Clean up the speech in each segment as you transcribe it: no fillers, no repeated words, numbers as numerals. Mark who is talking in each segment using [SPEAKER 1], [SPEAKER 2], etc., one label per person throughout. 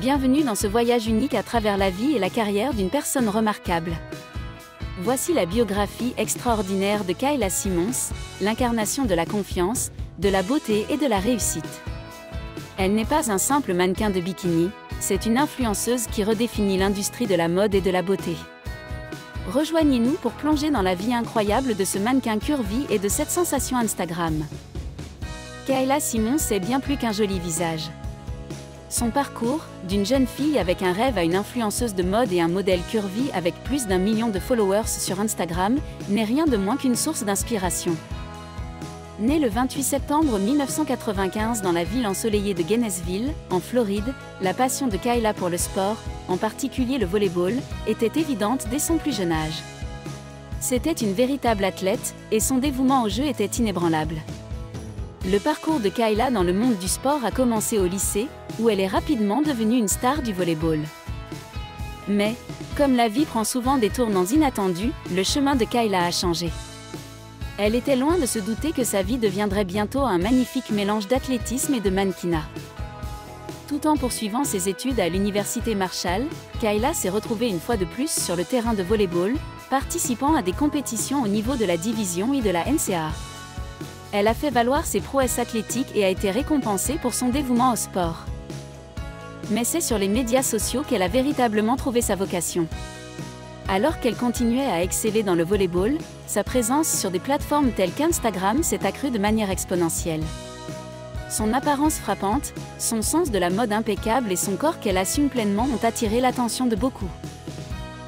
[SPEAKER 1] Bienvenue dans ce voyage unique à travers la vie et la carrière d'une personne remarquable. Voici la biographie extraordinaire de Kayla Simons, l'incarnation de la confiance, de la beauté et de la réussite. Elle n'est pas un simple mannequin de bikini, c'est une influenceuse qui redéfinit l'industrie de la mode et de la beauté. Rejoignez-nous pour plonger dans la vie incroyable de ce mannequin curvy et de cette sensation Instagram. Kayla Simons est bien plus qu'un joli visage. Son parcours, d'une jeune fille avec un rêve à une influenceuse de mode et un modèle curvy avec plus d'1 million de followers sur Instagram, n'est rien de moins qu'une source d'inspiration. Née le 28 septembre 1995 dans la ville ensoleillée de Gainesville, en Floride, la passion de Kayla pour le sport, en particulier le volley-ball, était évidente dès son plus jeune âge. C'était une véritable athlète, et son dévouement au jeu était inébranlable. Le parcours de Kayla dans le monde du sport a commencé au lycée, où elle est rapidement devenue une star du volley-ball. Mais, comme la vie prend souvent des tournants inattendus, le chemin de Kayla a changé. Elle était loin de se douter que sa vie deviendrait bientôt un magnifique mélange d'athlétisme et de mannequinat. Tout en poursuivant ses études à l'université Marshall, Kayla s'est retrouvée une fois de plus sur le terrain de volley-ball, participant à des compétitions au niveau de la division et de la NCAA. Elle a fait valoir ses prouesses athlétiques et a été récompensée pour son dévouement au sport. Mais c'est sur les médias sociaux qu'elle a véritablement trouvé sa vocation. Alors qu'elle continuait à exceller dans le volley-ball, sa présence sur des plateformes telles qu'Instagram s'est accrue de manière exponentielle. Son apparence frappante, son sens de la mode impeccable et son corps qu'elle assume pleinement ont attiré l'attention de beaucoup.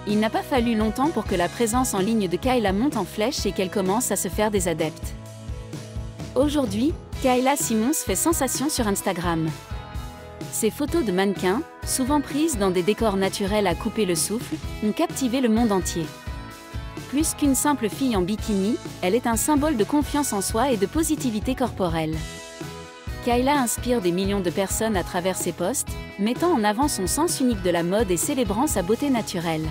[SPEAKER 1] Il n'a pas fallu longtemps pour que la présence en ligne de Kayla monte en flèche et qu'elle commence à se faire des adeptes. Aujourd'hui, Kayla Simons fait sensation sur Instagram. Ses photos de mannequins, souvent prises dans des décors naturels à couper le souffle, ont captivé le monde entier. Plus qu'une simple fille en bikini, elle est un symbole de confiance en soi et de positivité corporelle. Kayla inspire des millions de personnes à travers ses posts, mettant en avant son sens unique de la mode et célébrant sa beauté naturelle.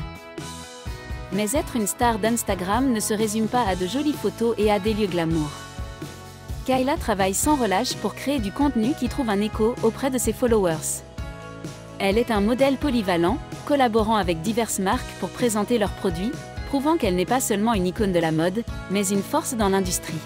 [SPEAKER 1] Mais être une star d'Instagram ne se résume pas à de jolies photos et à des lieux glamour. Kayla travaille sans relâche pour créer du contenu qui trouve un écho auprès de ses followers. Elle est un modèle polyvalent, collaborant avec diverses marques pour présenter leurs produits, prouvant qu'elle n'est pas seulement une icône de la mode, mais une force dans l'industrie.